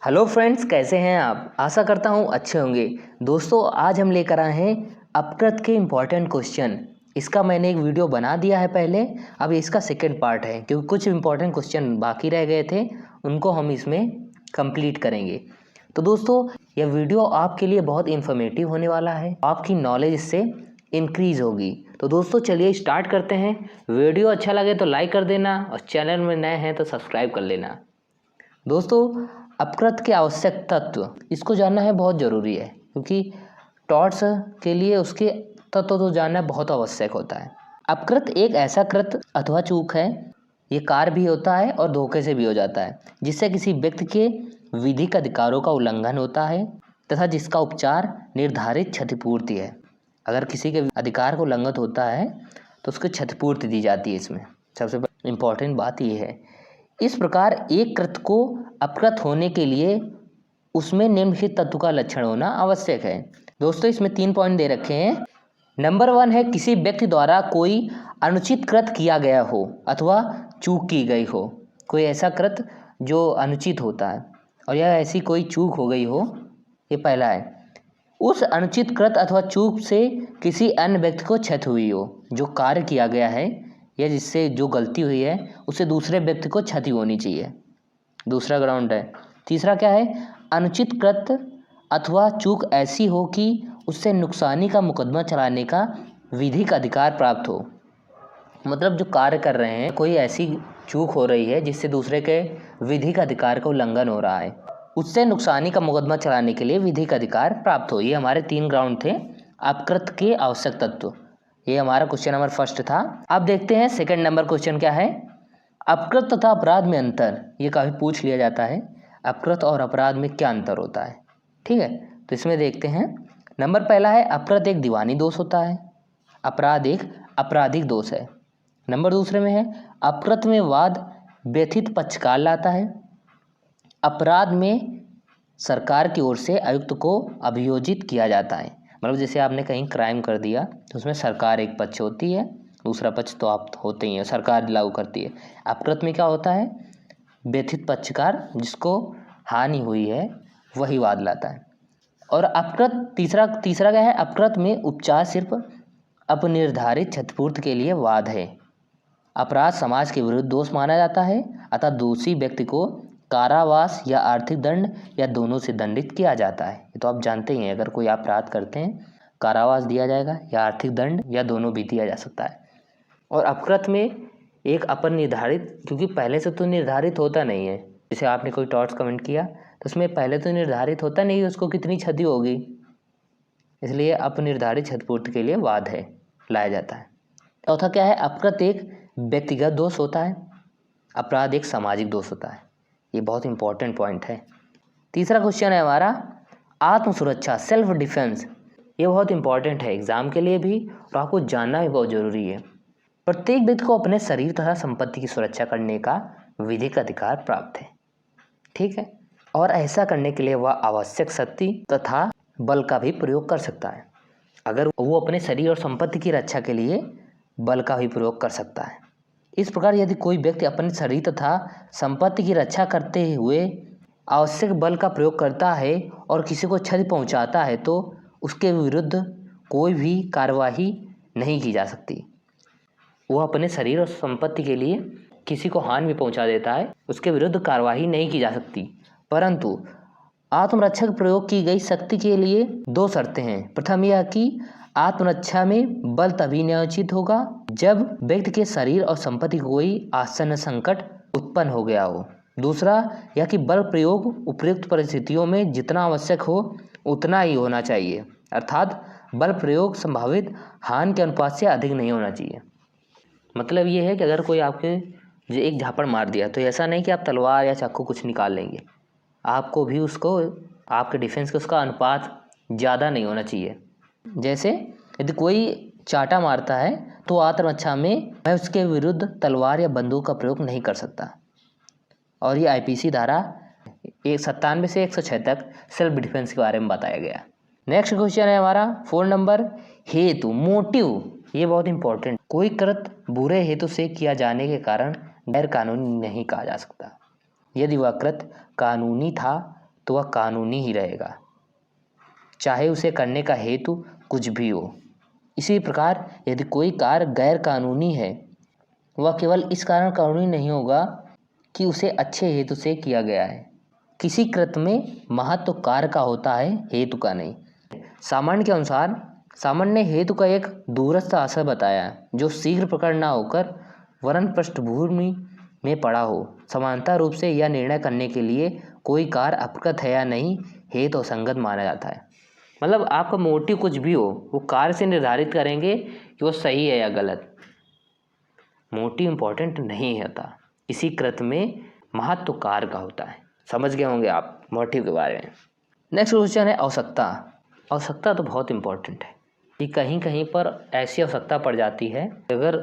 Hello friends, कैसे हैं आप। आशा करता हूँ अच्छे होंगे। दोस्तों, आज हम लेकर आए हैं अपकृत के इम्पॉर्टेंट क्वेश्चन। इसका मैंने एक वीडियो बना दिया है पहले, अब इसका सेकंड पार्ट है क्योंकि कुछ इम्पॉर्टेंट क्वेश्चन बाकी रह गए थे, उनको हम इसमें कंप्लीट करेंगे। तो दोस्तों, यह वीडियो आपके लिए बहुत इन्फॉर्मेटिव होने वाला है, आपकी नॉलेज इससे इंक्रीज़ होगी। तो दोस्तों चलिए स्टार्ट करते हैं। वीडियो अच्छा लगे तो लाइक कर देना और चैनल में नए हैं तो सब्सक्राइब कर लेना। दोस्तों, अपकृत के आवश्यक तत्व, इसको जानना है बहुत ज़रूरी है क्योंकि टॉर्च के लिए उसके तत्व तो जानना बहुत आवश्यक होता है। अपकृत एक ऐसा कृत अथवा चूक है, ये कार्य भी होता है और धोखे से भी हो जाता है, जिससे किसी व्यक्ति के विधिक अधिकारों का उल्लंघन होता है तथा जिसका उपचार निर्धारित क्षतिपूर्ति है। अगर किसी के अधिकार को उल्लंघन होता है तो उसको क्षतिपूर्ति दी जाती है। इसमें सबसे इम्पोर्टेंट बात यह है। इस प्रकार एक कृत को अपकृत होने के लिए उसमें निम्नलिखित तत्व का लक्षण होना आवश्यक है। दोस्तों, इसमें 3 पॉइंट दे रखे हैं। नंबर 1 है किसी व्यक्ति द्वारा कोई अनुचित कृत किया गया हो अथवा चूक की गई हो। कोई ऐसा कृत जो अनुचित होता है और यह ऐसी कोई चूक हो गई हो, ये पहला है। उस अनुचित कृत अथवा चूक से किसी अन्य व्यक्ति को क्षति हुई हो, जो कार्य किया गया है या जिससे जो गलती हुई है उससे दूसरे व्यक्ति को क्षति होनी चाहिए, दूसरा ग्राउंड है। तीसरा क्या है, अनुचित कृत अथवा चूक ऐसी हो कि उससे नुकसानी का मुकदमा चलाने का विधिक अधिकार प्राप्त हो। मतलब जो कार्य कर रहे हैं, कोई ऐसी चूक हो रही है जिससे दूसरे के विधिक अधिकार का उल्लंघन हो रहा है, उससे नुकसानी का मुकदमा चलाने के लिए विधिक अधिकार प्राप्त हो। ये हमारे 3 ग्राउंड थे अपकृत के आवश्यक तत्व। ये हमारा क्वेश्चन नंबर फर्स्ट था। अब देखते हैं सेकंड नंबर क्वेश्चन क्या है। अपकृत तथा अपराध में अंतर, ये काफ़ी पूछ लिया जाता है। अपकृत और अपराध में क्या अंतर होता है, ठीक है। तो इसमें देखते हैं। नंबर पहला है, अपकृत एक दीवानी दोष होता है, अपराध एक आपराधिक दोष है। नंबर दूसरे में है, अपकृत में वाद व्यथित पक्षकार लाता है, अपराध में सरकार की ओर से आयुक्त को अभियोजित किया जाता है। मतलब जैसे आपने कहीं क्राइम कर दिया तो उसमें सरकार एक पक्ष होती है, दूसरा पक्ष तो आप होते ही हैं, सरकार लागू करती है। अपकृत में क्या होता है, व्यथित पक्षकार जिसको हानि हुई है वही वाद लाता है। और अपकृत तीसरा क्या है, अपकृत में उपचार सिर्फ अपनिर्धारित क्षतिपूर्ति के लिए वाद है। अपराध समाज के विरुद्ध दोष माना जाता है, अतः दोषी व्यक्ति को कारावास या आर्थिक दंड या दोनों से दंडित किया जाता है। ये तो आप जानते ही हैं, अगर कोई अपराध करते हैं कारावास दिया जाएगा या आर्थिक दंड या दोनों भी दिया जा सकता है। और अपकृत में एक अपन निर्धारित, क्योंकि पहले से तो निर्धारित होता नहीं है। जैसे आपने कोई टॉर्च कमेंट किया तो उसमें पहले तो निर्धारित होता नहीं है उसको कितनी क्षति होगी, इसलिए अपनिर्धारित क्षतिपूर्ति के लिए वाद है लाया जाता है। चौथा क्या है, अपकृत एक व्यक्तिगत दोष होता है, अपराध एक सामाजिक दोष होता है। ये बहुत इंपॉर्टेंट पॉइंट है। तीसरा क्वेश्चन है हमारा, आत्म सुरक्षा सेल्फ डिफेंस। ये बहुत इंपॉर्टेंट है एग्जाम के लिए भी और आपको जानना भी बहुत जरूरी है। प्रत्येक व्यक्ति को अपने शरीर तथा संपत्ति की सुरक्षा करने का विधिक अधिकार प्राप्त है, ठीक है। और ऐसा करने के लिए वह आवश्यक शक्ति तथा बल का भी प्रयोग कर सकता है। अगर वो अपने शरीर और संपत्ति की रक्षा के लिए बल का भी प्रयोग कर सकता है। इस प्रकार यदि कोई व्यक्ति अपने शरीर तथा संपत्ति की रक्षा करते हुए आवश्यक बल का प्रयोग करता है और किसी को क्षति पहुंचाता है तो उसके विरुद्ध कोई भी कार्यवाही नहीं की जा सकती। वह अपने शरीर और संपत्ति के लिए किसी को हानि भी पहुंचा देता है, उसके विरुद्ध कार्यवाही नहीं की जा सकती। परंतु आत्मरक्षक प्रयोग की गई शक्ति के लिए 2 शर्तें हैं। प्रथम यह कि आत्मरक्षा में बल तभी न्यायोचित होगा जब व्यक्ति के शरीर और संपत्ति को कोई आसन्न संकट उत्पन्न हो गया हो। दूसरा यह कि बल प्रयोग उपयुक्त परिस्थितियों में जितना आवश्यक हो उतना ही होना चाहिए, अर्थात बल प्रयोग संभावित हानि के अनुपात से अधिक नहीं होना चाहिए। मतलब ये है कि अगर कोई आपके एक झापड़ मार दिया तो ऐसा नहीं कि आप तलवार या चाकू कुछ निकाल लेंगे, आपको भी उसको आपके डिफेंस के उसका अनुपात ज़्यादा नहीं होना चाहिए। जैसे यदि कोई चाटा मारता है तो आत्मरक्षा में मैं उसके विरुद्ध तलवार या बंदूक का प्रयोग नहीं कर सकता। और ये आईपीसी धारा 97 से 106 तक सेल्फ डिफेंस के बारे में बताया गया। नेक्स्ट क्वेश्चन है हमारा 4 नंबर, हेतु मोटिव। ये बहुत इंपॉर्टेंट। कोई कृत बुरे हेतु से किया जाने के कारण गैर कानूनी नहीं कहा जा सकता। यदि वह कृत कानूनी था तो वह कानूनी ही रहेगा, चाहे उसे करने का हेतु कुछ भी हो। इसी प्रकार यदि कोई कार्य गैर कानूनी है, वह केवल इस कारण कानूनी नहीं होगा कि उसे अच्छे हेतु से किया गया है। किसी कृत्य में महत्व कार्य का होता है, हेतु का नहीं। सामान्य के अनुसार सामान्य ने हेतु का एक दूरस्थ आशय बताया है, जो शीघ्र प्रकट न होकर वरन पृष्ठभूमि में पड़ा हो। समानता रूप से यह निर्णय करने के लिए कोई कार्य अपकृत है या नहीं, हेतु और संगत माना जाता है। मतलब आपका मोटिव कुछ भी हो, वो कार्य से निर्धारित करेंगे कि वो सही है या गलत। मोटिव इम्पोर्टेंट नहीं होता, इसी कृत्य में महत्व कार्य का होता है। समझ गए होंगे आप मोटिव के बारे में। नेक्स्ट क्वेश्चन है आवश्यकता। आवश्यकता तो बहुत इम्पोर्टेंट है कि कहीं कहीं पर ऐसी आवश्यकता पड़ जाती है, अगर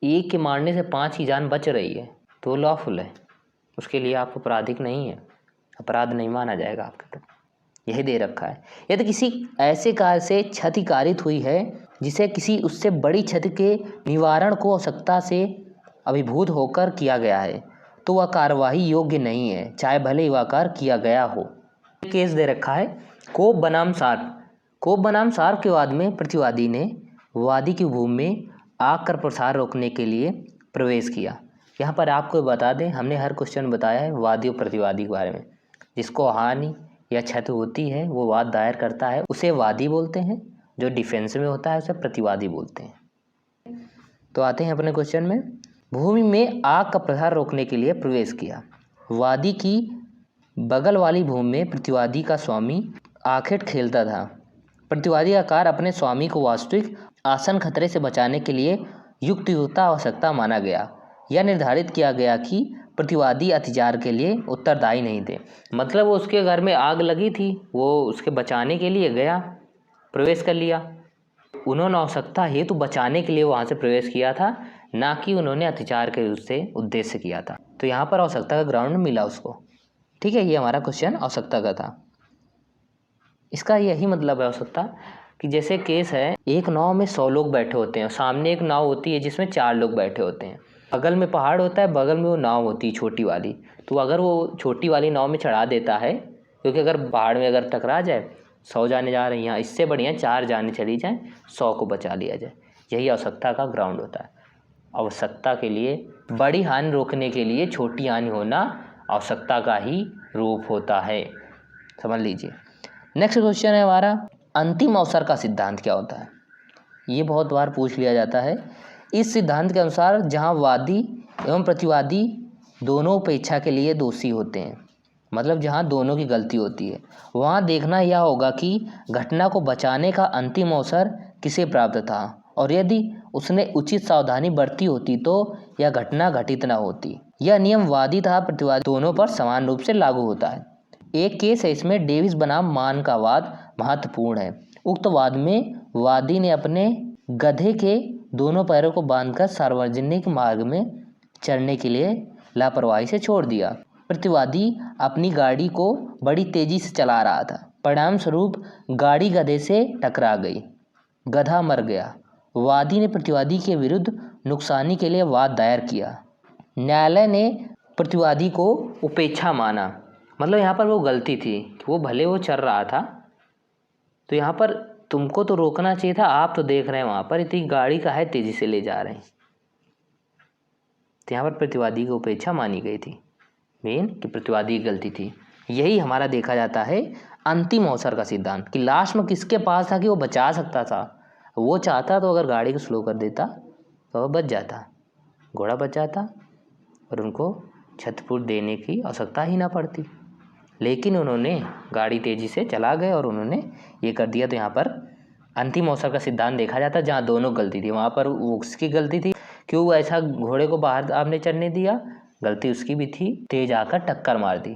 एक के मारने से 5 की जान बच रही है तो लॉफुल है, उसके लिए आप अपराधिक नहीं है, अपराध नहीं माना जाएगा आपके तरफ। यही दे रखा है। यदि किसी ऐसे कार्य से क्षति कारित हुई है जिसे किसी उससे बड़ी क्षति के निवारण को आवश्यकता से अभिभूत होकर किया गया है, तो वह कार्यवाही योग्य नहीं है, चाहे भले ही वह कार्य किया गया हो। केस दे रखा है कोप बनाम सार्प। कोप बनाम सार्प के वाद में प्रतिवादी ने वादी की भूमि में आग का प्रसार रोकने के लिए प्रवेश किया। यहाँ पर आपको बता दें, हमने हर क्वेश्चन बताया है वादी और प्रतिवादी के बारे में। जिसको हानि या क्षति होती है वो वाद दायर करता है, उसे वादी बोलते हैं। जो डिफेंस में होता है उसे प्रतिवादी बोलते हैं। तो आते हैं अपने क्वेश्चन में। भूमि में आग का प्रसार रोकने के लिए प्रवेश किया। वादी की बगल वाली भूमि में प्रतिवादी का स्वामी आखेट खेलता था। प्रतिवादी का कार्य अपने स्वामी को वास्तविक आसन खतरे से बचाने के लिए युक्तियुक्ता आवश्यकता माना गया। यह निर्धारित किया गया कि प्रतिवादी अत्याचार के लिए उत्तरदायी नहीं थे। मतलब वो उसके घर में आग लगी थी, वो उसके बचाने के लिए गया, प्रवेश कर लिया। उन्होंने आवश्यकता हेतु बचाने के लिए वहाँ से प्रवेश किया था, ना कि उन्होंने अत्याचार के उससे उद्देश्य किया था। तो यहाँ पर आवश्यकता का ग्राउंड मिला उसको। ठीक है, ये हमारा क्वेश्चन आवश्यकता का था। इसका यही मतलब है आवश्यकता कि जैसे केस है, एक नाव में 100 लोग बैठे होते हैं, सामने एक नाव होती है जिसमें 4 लोग बैठे होते हैं, बगल में पहाड़ होता है, बगल में वो नाव होती है छोटी वाली। तो अगर वो छोटी वाली नाव में चढ़ा देता है, क्योंकि अगर पहाड़ में अगर टकरा जाए, 100 जाने जा रही हैं, इससे बढ़िया 4 जाने चली जाएँ, 100 को बचा लिया जाए। यही आवश्यकता का ग्राउंड होता है। आवश्यकता के लिए बड़ी हानि रोकने के लिए छोटी हानि होना आवश्यकता का ही रूप होता है, समझ लीजिए। नेक्स्ट क्वेश्चन है हमारा, अंतिम अवसर का सिद्धांत क्या होता है। ये बहुत बार पूछ लिया जाता है। इस सिद्धांत के अनुसार जहां वादी एवं प्रतिवादी दोनों उपेक्षा के लिए दोषी होते हैं, मतलब जहां दोनों की गलती होती है, वहां देखना यह होगा कि घटना को बचाने का अंतिम अवसर किसे प्राप्त था, और यदि उसने उचित सावधानी बरती होती तो यह घटना घटित न होती। यह नियम वादी तथा प्रतिवादी दोनों पर समान रूप से लागू होता है। एक केस है, इसमें डेविस बनाम मान का वाद महत्वपूर्ण है। उक्त वाद में वादी ने अपने गधे के दोनों पैरों को बांधकर सार्वजनिक मार्ग में चढ़ने के लिए लापरवाही से छोड़ दिया। प्रतिवादी अपनी गाड़ी को बड़ी तेजी से चला रहा था, परिणाम स्वरूप गाड़ी गधे से टकरा गई, गधा मर गया। वादी ने प्रतिवादी के विरुद्ध नुकसानी के लिए वाद दायर किया। न्यायालय ने प्रतिवादी को उपेक्षा माना, मतलब यहाँ पर वो गलती थी कि वो भले वो चल रहा था, तो यहाँ पर तुमको तो रोकना चाहिए था, आप तो देख रहे हैं वहाँ पर इतनी गाड़ी का है तेजी से ले जा रहे हैं। तो यहाँ पर प्रतिवादी की उपेक्षा मानी गई थी, मेन कि प्रतिवादी की गलती थी। यही हमारा देखा जाता है अंतिम अवसर का सिद्धांत, कि लास्ट में किसके पास था कि वो बचा सकता था। वो चाहता तो अगर गाड़ी को स्लो कर देता तो वह बच जाता, घोड़ा बच जाता और उनको क्षतिपूर्ति देने की आवश्यकता ही ना पड़ती। लेकिन उन्होंने गाड़ी तेज़ी से चला गए और उन्होंने ये कर दिया। तो यहाँ पर अंतिम अवसर का सिद्धांत देखा जाता है। जहाँ दोनों गलती थी, वहाँ पर उसकी गलती थी, क्यों वो ऐसा घोड़े को बाहर आपने चढ़ने दिया, गलती उसकी भी थी, तेज आकर टक्कर मार दी।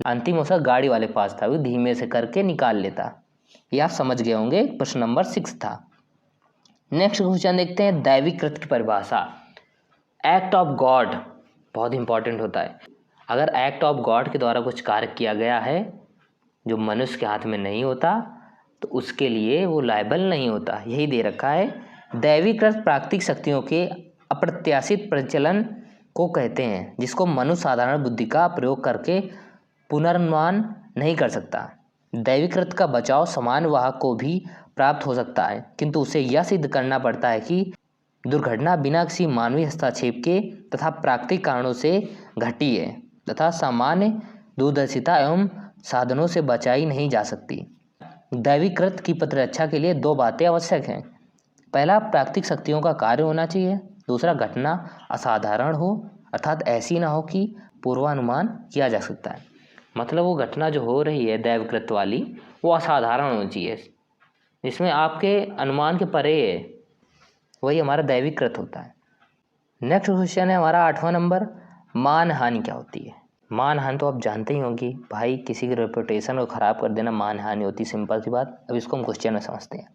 अंतिम अवसर गाड़ी वाले पास था, वो धीमे से करके निकाल लेता। ये आप समझ गए होंगे। प्रश्न नंबर 6 था। नेक्स्ट क्वेश्चन देखते हैं, दैविक कृत्य की परिभाषा। एक्ट ऑफ गॉड बहुत इंपॉर्टेंट होता है। अगर एक्ट ऑफ गॉड के द्वारा कुछ कार्य किया गया है जो मनुष्य के हाथ में नहीं होता, तो उसके लिए वो लायबल नहीं होता। यही दे रखा है। दैवीकृत प्राकृतिक शक्तियों के अप्रत्याशित प्रचलन को कहते हैं, जिसको मनुष्य साधारण बुद्धि का प्रयोग करके पुनर्निर्माण नहीं कर सकता। दैवीकृत का बचाव समान वाहक को भी प्राप्त हो सकता है, किंतु उसे यह सिद्ध करना पड़ता है कि दुर्घटना बिना किसी मानवीय हस्तक्षेप के तथा प्राकृतिक कारणों से घटी है तथा सामान्य दूरदर्शिता एवं साधनों से बचाई नहीं जा सकती। दैवीकृत की प्रतिरक्षा के लिए दो बातें आवश्यक हैं। पहला, प्राकृतिक शक्तियों का कार्य होना चाहिए। दूसरा, घटना असाधारण हो, अर्थात ऐसी ना हो कि पूर्वानुमान किया जा सकता है। मतलब वो घटना जो हो रही है दैवकृत वाली, वो असाधारण होनी चाहिए, जिसमें आपके अनुमान के परे है, वही हमारा दैवीकृत होता है। नेक्स्ट क्वेश्चन है हमारा 8वां नंबर, मानहानि क्या होती है। मानहानि तो आप जानते ही होंगे भाई, किसी की रेपुटेशन को खराब कर देना मानहानि होती, सिंपल सी बात। अब इसको हम क्वेश्चन में समझते हैं।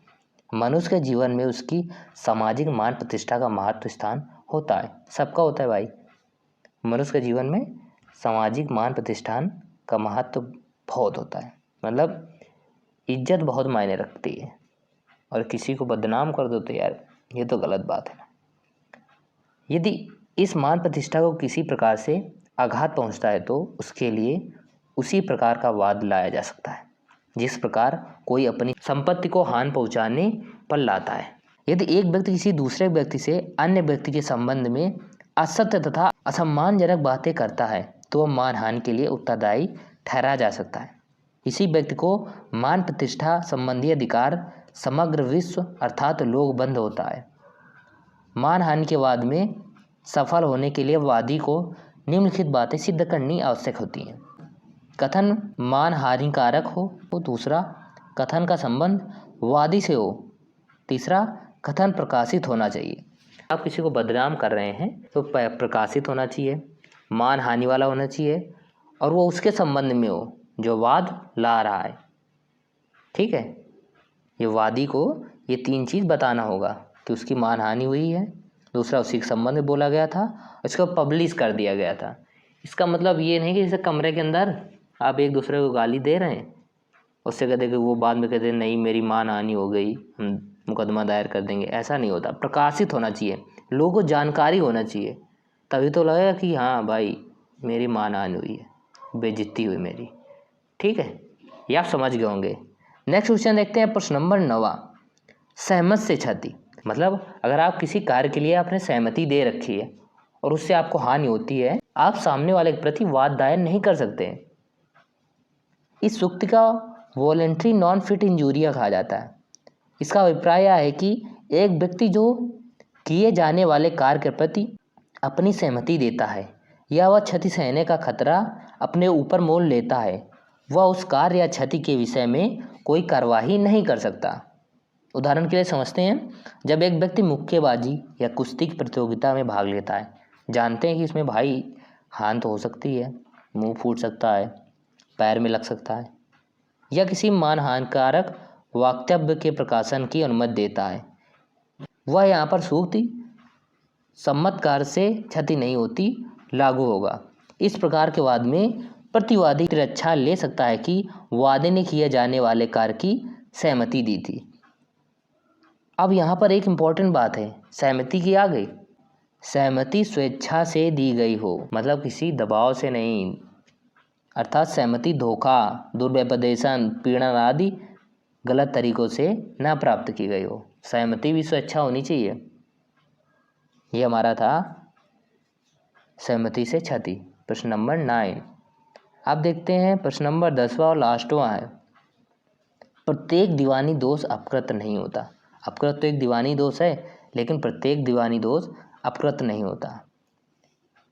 मनुष्य के जीवन में उसकी सामाजिक मान प्रतिष्ठा का महत्व स्थान होता है। सबका होता है भाई। मनुष्य के जीवन में सामाजिक मान प्रतिष्ठान का महत्व बहुत होता है, मतलब इज्जत बहुत मायने रखती है। और किसी को बदनाम कर दो तो यार ये तो गलत बात है। यदि इस मान प्रतिष्ठा को किसी प्रकार से आघात पहुंचता है तो उसके लिए उसी प्रकार का वाद लाया जा सकता है जिस प्रकार कोई अपनी संपत्ति को हानि पहुंचाने पर लाता है। यदि एक व्यक्ति किसी दूसरे व्यक्ति से अन्य व्यक्ति के संबंध में असत्य तथा असम्मानजनक बातें करता है तो वह मानहानि के लिए उत्तरदायी ठहराया जा सकता है। इसी व्यक्ति को मान प्रतिष्ठा संबंधी अधिकार समग्र विश्व अर्थात लोकबंध होता है। मानहानि के वाद में सफल होने के लिए वादी को निम्नलिखित बातें सिद्ध करनी आवश्यक होती हैं। कथन मानहानिकारक हो। दूसरा, कथन का संबंध वादी से हो। तीसरा, कथन प्रकाशित होना चाहिए। आप किसी को बदनाम कर रहे हैं तो प्रकाशित होना चाहिए, मानहानि वाला होना चाहिए, और वो उसके संबंध में हो जो वाद ला रहा है। ठीक है, ये वादी को ये तीन चीज़ बताना होगा कि उसकी मानहानि हुई है, दूसरा उसी के संबंध में बोला गया था, इसको पब्लिश कर दिया गया था। इसका मतलब ये नहीं कि जैसे कमरे के अंदर आप एक दूसरे को गाली दे रहे हैं, उससे कहते कि वो बाद में कहते नहीं मेरी मानहानि हो गई, हम मुकदमा दायर कर देंगे। ऐसा नहीं होता, प्रकाशित होना चाहिए, लोगों को जानकारी होना चाहिए, तभी तो लगेगा कि हाँ भाई मेरी मानहानि हुई है, बेइज्जती हुई मेरी। ठीक है, ये आप समझ गए होंगे। नेक्स्ट क्वेश्चन देखते हैं, प्रश्न नंबर 9, सहमत से क्षति। मतलब अगर आप किसी कार्य के लिए आपने सहमति दे रखी है और उससे आपको हानि होती है, आप सामने वाले के प्रति वाद दायर नहीं कर सकते। इस सूक्ति का वॉलेंट्री नॉन फिट इंजूरिया कहा जाता है। इसका अभिप्राय यह है कि एक व्यक्ति जो किए जाने वाले कार्य के प्रति अपनी सहमति देता है या वह क्षति सहने का खतरा अपने ऊपर मोल लेता है, वह उस कार्य या क्षति के विषय में कोई कार्रवाई नहीं कर सकता। उदाहरण के लिए समझते हैं, जब एक व्यक्ति मुक्केबाजी या कुश्ती की प्रतियोगिता में भाग लेता है, जानते हैं कि इसमें भाई हानि तो हो सकती है, मुंह फूट सकता है, पैर में लग सकता है, या किसी मानहानिकारक वक्तव्य के प्रकाशन की अनुमति देता है, वह यहाँ पर सूक्ति सम्मत कार्य से क्षति नहीं होती लागू होगा। इस प्रकार के वाद में प्रतिवादी रक्षा ले सकता है कि वादी ने किए जाने वाले कार्य की सहमति दी थी। अब यहाँ पर एक इम्पॉर्टेंट बात है, सहमति की आ गई, सहमति स्वेच्छा से दी गई हो, मतलब किसी दबाव से नहीं, अर्थात सहमति धोखा, दुर्व्यपदेशन, पीड़न आदि गलत तरीकों से न प्राप्त की गई हो। सहमति भी स्वेच्छा होनी चाहिए। ये हमारा था सहमति से क्षति। प्रश्न नंबर 9। अब देखते हैं प्रश्न नंबर 10वां और लास्टवां है, प्रत्येक दीवानी दोष अपकृत नहीं होता। अपकृत तो एक दीवानी दोष है, लेकिन प्रत्येक दीवानी दोष अपकृत नहीं होता।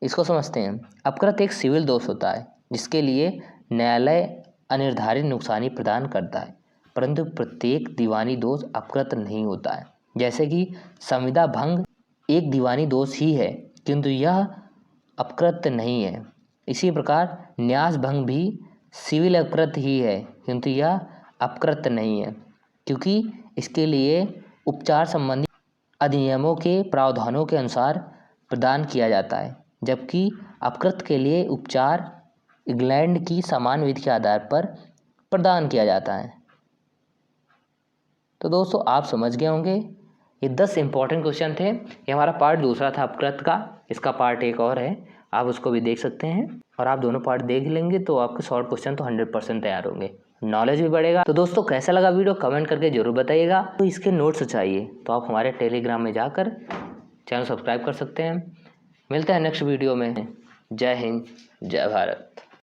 इसको समझते हैं। अपकृत एक सिविल दोष होता है जिसके लिए न्यायालय अनिर्धारित नुकसानी प्रदान करता है, परंतु प्रत्येक दीवानी दोष अपकृत नहीं होता है। जैसे कि संविदा भंग एक दीवानी दोष ही है किंतु यह अपकृत नहीं है। इसी प्रकार न्यास भंग भी सिविल अपकृत ही है किंतु यह अपकृत नहीं है, क्योंकि इसके लिए उपचार संबंधी अधिनियमों के प्रावधानों के अनुसार प्रदान किया जाता है, जबकि अपकृत के लिए उपचार इंग्लैंड की समान विधि के आधार पर प्रदान किया जाता है। तो दोस्तों आप समझ गए होंगे, ये 10 इंपॉर्टेंट क्वेश्चन थे। ये हमारा पार्ट दूसरा था अपकृत का, इसका पार्ट एक और है, आप उसको भी देख सकते हैं, और आप दोनों पार्ट देख लेंगे तो आपके शॉर्ट क्वेश्चन तो 100% तैयार होंगे, नॉलेज भी बढ़ेगा। तो दोस्तों कैसा लगा वीडियो कमेंट करके जरूर बताइएगा। तो इसके नोट्स चाहिए तो आप हमारे टेलीग्राम में जाकर चैनल सब्सक्राइब कर सकते हैं। मिलते हैं नेक्स्ट वीडियो में। जय हिंद, जय भारत।